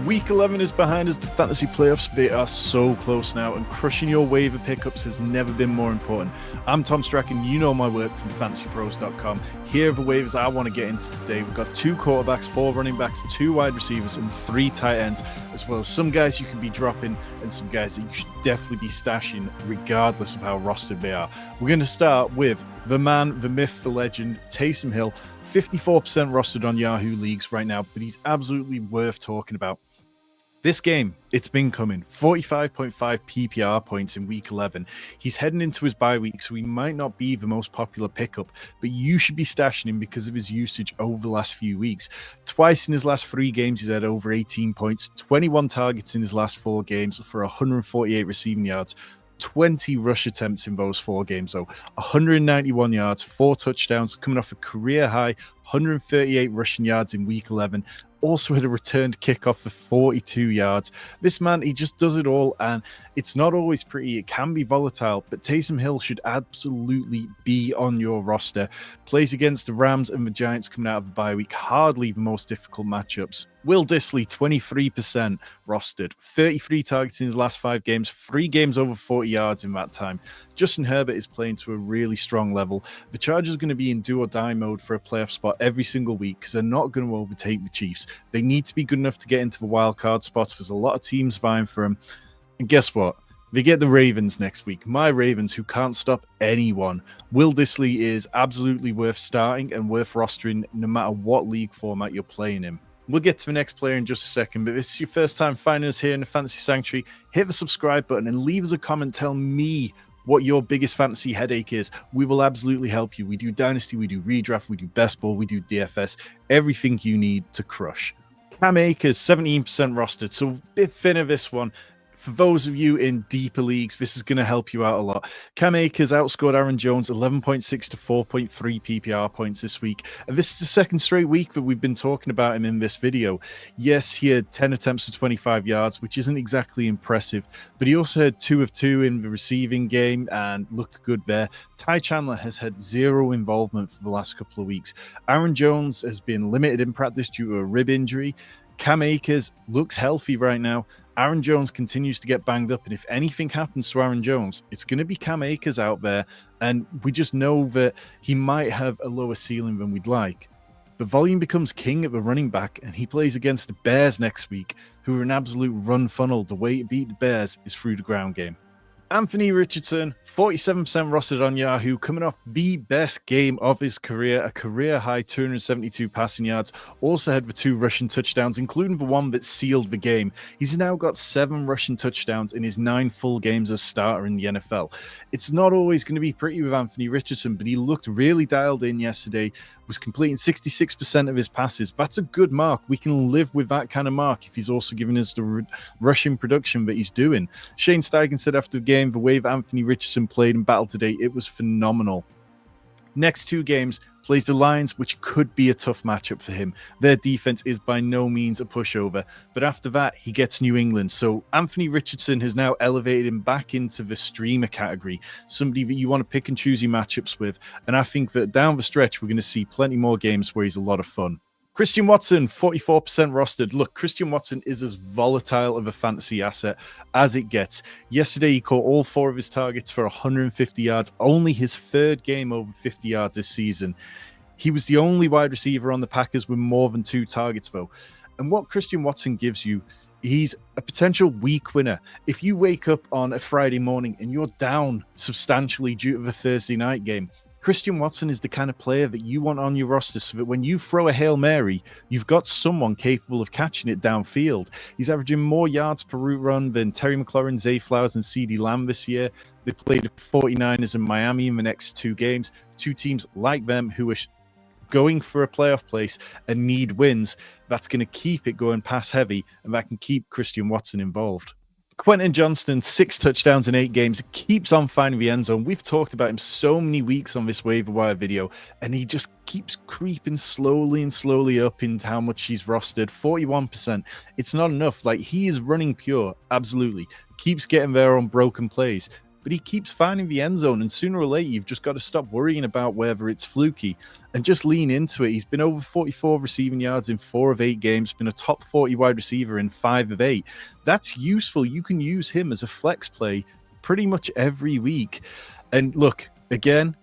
Week 11 is behind us. The fantasy playoffs, they are so close now, and crushing your waiver pickups has never been more important. I'm Tom Strachan. You know my work from fantasypros.com. Here are the waivers I want to get into today. We've got 2 quarterbacks, 4 running backs, 2 wide receivers, and 3 tight ends, as well as some guys you can be dropping and some guys that you should definitely be stashing regardless of how rostered they are. We're going to start with the man, the myth, the legend, Taysom Hill. 54% rostered on Yahoo leagues right now, but he's absolutely worth talking about. This game, it's been coming. 45.5 PPR points in week 11. He's heading into his bye week, so he might not be the most popular pickup, but you should be stashing him because of his usage over the last few weeks. Twice in his last 3 games, he's had over 18 points, 21 targets in his last 4 games for 148 receiving yards. 20 rush attempts in those 4 games, though. 191 yards, 4 touchdowns, coming off a career high 138 rushing yards in week 11. Also had a returned kickoff for 42 yards. This man, he just does it all, and it's not always pretty. It can be volatile, but Taysom Hill should absolutely be on your roster. Plays against the Rams and the Giants coming out of the bye week. Hardly the most difficult matchups. Will Dissly, 23% rostered. 33 targets in his last 5 games. 3 games over 40 yards in that time. Justin Herbert is playing to a really strong level. The Chargers are going to be in do-or-die mode for a playoff spot every single week because they're not going to overtake the Chiefs. They need to be good enough to get into the wild card spots. There's a lot of teams vying for them. And guess what? They get the Ravens next week. My Ravens, who can't stop anyone. Will Dissly is absolutely worth starting and worth rostering no matter what league format you're playing in. We'll get to the next player in just a second, but if this is your first time finding us here in the Fantasy Sanctuary, hit the subscribe button and leave us a comment. Tell me what your biggest fantasy headache is. We will absolutely help you. We do Dynasty, we do Redraft, we do Best Ball, we do DFS, everything you need to crush. Cam Akers, 17% rostered, so a bit thinner this one. For those of you in deeper leagues, this is going to help you out a lot. Cam Akers outscored Aaron Jones 11.6 to 4.3 PPR points this week. And this is the second straight week that we've been talking about him in this video. Yes, he had 10 attempts for 25 yards, which isn't exactly impressive, but he also had 2 of 2 in the receiving game and looked good there. Ty Chandler has had 0 involvement for the last couple of weeks. Aaron Jones has been limited in practice due to a rib injury. Cam Akers looks healthy right now. Aaron Jones continues to get banged up, and if anything happens to Aaron Jones, it's going to be Cam Akers out there, and we just know that he might have a lower ceiling than we'd like. But volume becomes king at the running back, and he plays against the Bears next week, who are an absolute run funnel. The way to beat the Bears is through the ground game. Anthony Richardson, 47% rostered on Yahoo, coming off the best game of his career, a career-high 272 passing yards. Also had the 2 rushing touchdowns, including the one that sealed the game. He's now got 7 rushing touchdowns in his 9 full games as starter in the NFL. It's not always going to be pretty with Anthony Richardson, but he looked really dialed in yesterday, was completing 66% of his passes. That's a good mark. We can live with that kind of mark if he's also giving us the rushing production that he's doing. Shane Steichen said after the game, the way that Anthony Richardson played in battle today, it was phenomenal. Next 2 games, plays the Lions, which could be a tough matchup for him. Their defense is by no means a pushover, but after that, he gets New England. So Anthony Richardson has now elevated him back into the streamer category, somebody that you want to pick and choose your matchups with. And I think that down the stretch, we're going to see plenty more games where he's a lot of fun. Christian Watson, 44% rostered. Look, Christian Watson is as volatile of a fantasy asset as it gets. Yesterday, he caught all 4 of his targets for 150 yards, only his 3rd game over 50 yards this season. He was the only wide receiver on the Packers with more than 2 targets, though. And what Christian Watson gives you, he's a potential week winner. If you wake up on a Friday morning and you're down substantially due to the Thursday night game, Christian Watson is the kind of player that you want on your roster so that when you throw a Hail Mary, you've got someone capable of catching it downfield. He's averaging more yards per route run than Terry McLaurin, Zay Flowers, and CeeDee Lamb this year. They played the 49ers and Miami in the next 2 games. 2 teams like them who are going for a playoff place and need wins. That's going to keep it going pass heavy, and that can keep Christian Watson involved. Quentin Johnston, 6 touchdowns in 8 games, keeps on finding the end zone. We've talked about him so many weeks on this waiver wire video, and he just keeps creeping slowly and slowly up into how much he's rostered. 41%. It's not enough. Like, he is running pure, absolutely. Keeps getting there on broken plays. but he keeps finding the end zone, and sooner or later, you've just got to stop worrying about whether it's fluky and just lean into it. He's been over 44 receiving yards in 4 of 8 games, been a top 40 wide receiver in 5 of 8. That's useful. You can use him as a flex play pretty much every week. And look, again,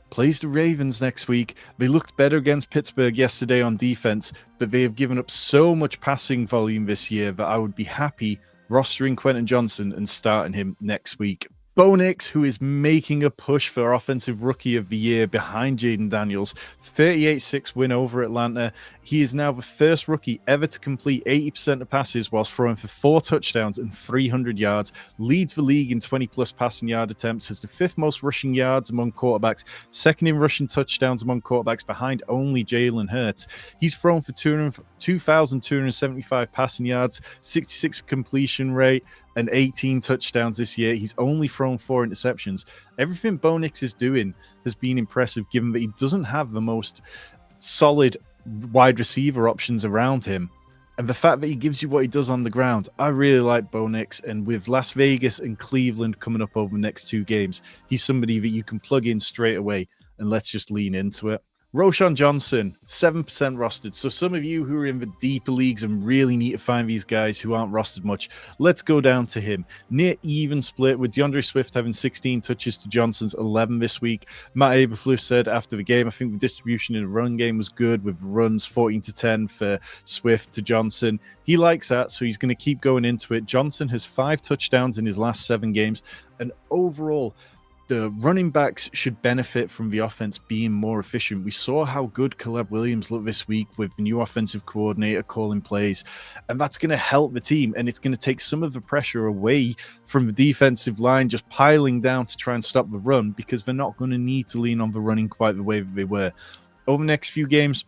plays the Ravens next week. They looked better against Pittsburgh yesterday on defense, but they have given up so much passing volume this year that I would be happy rostering Quentin Johnston and starting him next week. Bo Nix, who is making a push for Offensive Rookie of the Year behind Jaden Daniels, 38-6 win over Atlanta. He is now the first rookie ever to complete 80% of passes whilst throwing for 4 touchdowns and 300 yards, leads the league in 20-plus passing yard attempts, has the 5th most rushing yards among quarterbacks, 2nd in rushing touchdowns among quarterbacks behind only Jalen Hurts. He's thrown for 2,275 passing yards, 66 completion rate, and 18 touchdowns this year. He's only thrown 4 interceptions. Everything Bo Nix is doing has been impressive, given that he doesn't have the most solid wide receiver options around him. And the fact that he gives you what he does on the ground, I really like Bo Nix. And with Las Vegas and Cleveland coming up over the next 2 games, he's somebody that you can plug in straight away, and let's just lean into it. Roschon Johnson, 7% rostered. So some of you who are in the deeper leagues and really need to find these guys who aren't rostered much, let's go down to him. Near even split, with DeAndre Swift having 16 touches to Johnson's 11 this week. Matt Eberflus said after the game, I think the distribution in the run game was good, with runs 14-10 for Swift to Johnson. He likes that, so he's going to keep going into it. Johnson has 5 touchdowns in his last 7 games, and overall, the running backs should benefit from the offense being more efficient. We saw how good Caleb Williams looked this week with the new offensive coordinator calling plays, and that's going to help the team, and it's going to take some of the pressure away from the defensive line just piling down to try and stop the run, because they're not going to need to lean on the running quite the way that they were. Over the next few games,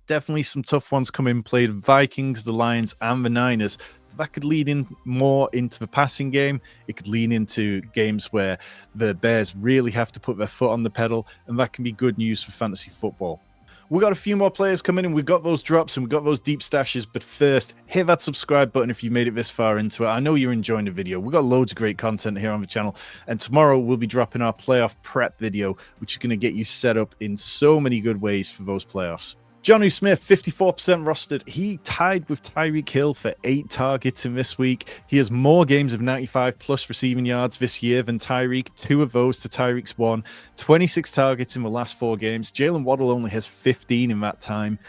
definitely some tough ones coming. Played the Vikings, the Lions, and the Niners. That could lead in more into the passing game. It could lean into games where the Bears really have to put their foot on the pedal, and that can be good news for fantasy football. We've got a few more players coming in. We've got those drops and we've got those deep stashes, but first, hit that subscribe button if you made it this far into it. I know you're enjoying the video. We've got loads of great content here on the channel, and tomorrow we'll be dropping our playoff prep video, which is going to get you set up in so many good ways for those playoffs. Jonnu Smith, 54% rostered. He tied with Tyreek Hill for 8 targets in this week. He has more games of 95-plus receiving yards this year than Tyreek, 2 of those to Tyreek's 1. 26 targets in the last 4 games. Jalen Waddle only has 15 in that time.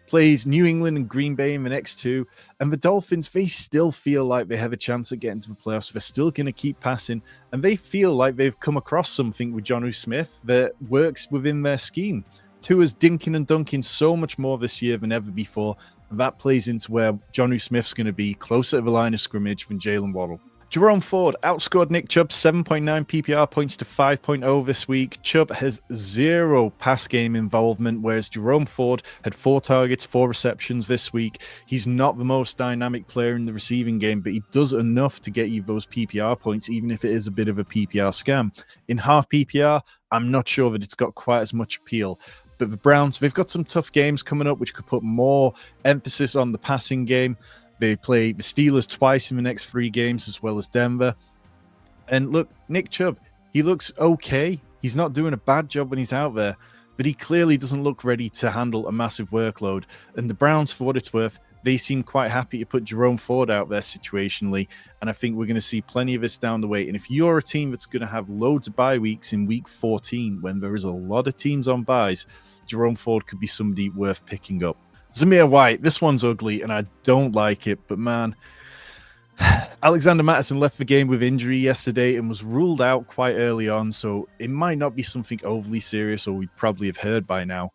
Plays New England and Green Bay in the next 2. And the Dolphins, they still feel like they have a chance at getting to the playoffs. They're still going to keep passing. And they feel like they've come across something with Jonnu Smith that works within their scheme. Tua's dinking and dunking so much more this year than ever before. And that plays into where Jonnu Smith's going to be closer to the line of scrimmage than Jalen Waddle. Jerome Ford outscored Nick Chubb 7.9 PPR points to 5.0 this week. Chubb has 0 pass game involvement, whereas Jerome Ford had 4 targets, 4 receptions this week. He's not the most dynamic player in the receiving game, but he does enough to get you those PPR points, even if it is a bit of a PPR scam. In half PPR, I'm not sure that it's got quite as much appeal. But the Browns, they've got some tough games coming up, which could put more emphasis on the passing game. They play the Steelers twice in the next 3 games, as well as Denver. And look, Nick Chubb, he looks okay. He's not doing a bad job when he's out there, but he clearly doesn't look ready to handle a massive workload. And the Browns, for what it's worth, they seem quite happy to put Jerome Ford out there situationally, and I think we're going to see plenty of this down the way. And if you're a team that's going to have loads of bye weeks in week 14, when there is a lot of teams on byes, Jerome Ford could be somebody worth picking up. Zamir White, this one's ugly, and I don't like it, but man, Alexander Mattison left the game with injury yesterday and was ruled out quite early on, so it might not be something overly serious, or we probably have heard by now.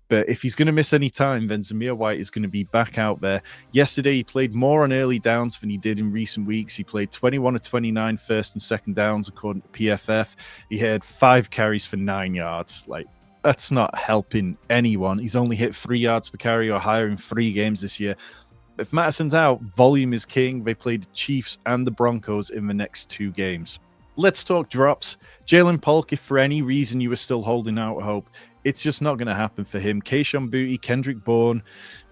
But if he's going to miss any time, then Zamir White is going to be back out there. Yesterday, he played more on early downs than he did in recent weeks. He played 21 of 29 first and second downs, according to PFF. He had 5 carries for 9 yards. That's not helping anyone. He's only hit 3 yards per carry or higher in 3 games this year. If Mattison's out, volume is king. They play the Chiefs and the Broncos in the next 2 games. Let's talk drops. Jalen Polk, if for any reason you were still holding out hope, it's just not going to happen for him. Kayshon Boutte, Kendrick Bourne,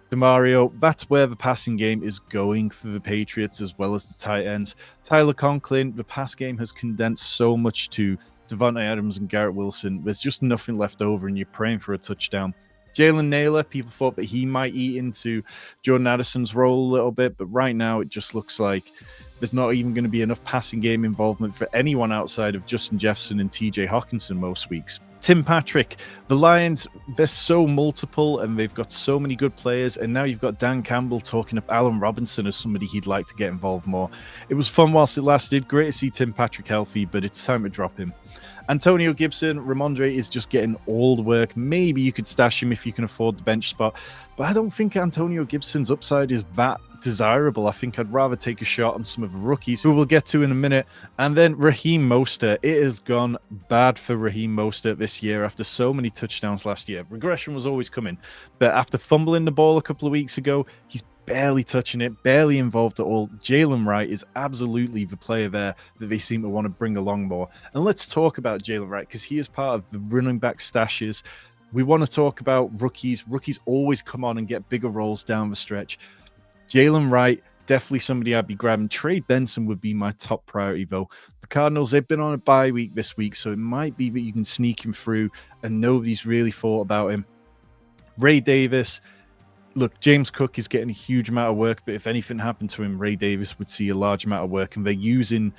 DeMario, that's where the passing game is going for the Patriots as well as the tight ends. Tyler Conklin, the pass game has condensed so much to Devontae Adams and Garrett Wilson. There's just nothing left over, and you're praying for a touchdown. Jalen Naylor, people thought that he might eat into Jordan Addison's role a little bit, but right now it just looks like there's not even going to be enough passing game involvement for anyone outside of Justin Jefferson and TJ Hawkinson most weeks. Tim Patrick, the Lions, they're so multiple and they've got so many good players, and now you've got Dan Campbell talking up Allen Robinson as somebody he'd like to get involved more. It was fun whilst it lasted. Great to see Tim Patrick healthy, but it's time to drop him. Antonio Gibson, Ramondre is just getting all the work. Maybe you could stash him if you can afford the bench spot, but I don't think Antonio Gibson's upside is that desirable. I think I'd rather take a shot on some of the rookies who we'll get to in a minute. And then Raheem Mostert. It has gone bad for Raheem Mostert this year after so many touchdowns last year. Regression was always coming, but after fumbling the ball a couple of weeks ago, he's barely touching it, barely involved at all. Jalen Wright is absolutely the player there that they seem to want to bring along more. And let's talk about Jalen Wright because he is part of the running back stashes. We want to talk about rookies. Rookies always come on and get bigger roles down the stretch. Jalen Wright, definitely somebody I'd be grabbing. Trey Benson would be my top priority, though. The Cardinals, they've been on a bye week this week, so it might be that you can sneak him through and nobody's really thought about him. Ray Davis, look, James Cook is getting a huge amount of work, but if anything happened to him, Ray Davis would see a large amount of work, and they're using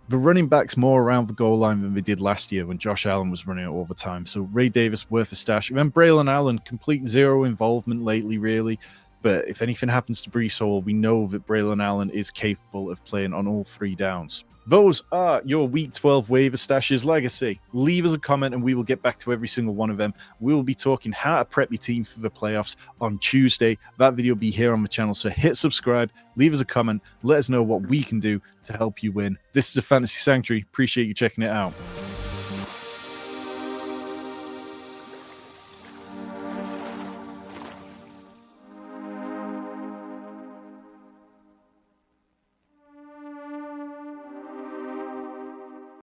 the running backs more around the goal line than they did last year when Josh Allen was running it all the time. So Ray Davis, worth a stash. And then Braylon Allen, complete zero involvement lately, really. But if anything happens to Breece Hall, we know that Braylon Allen is capable of playing on all three downs. Those are your Week 12 waiver stashes. Like I say, leave us a comment and we will get back to every single one of them. We will be talking how to prep your team for the playoffs on Tuesday. That video will be here on the channel, so hit subscribe, leave us a comment, let us know what we can do to help you win. This is the Fantasy Sanctuary. Appreciate you checking it out.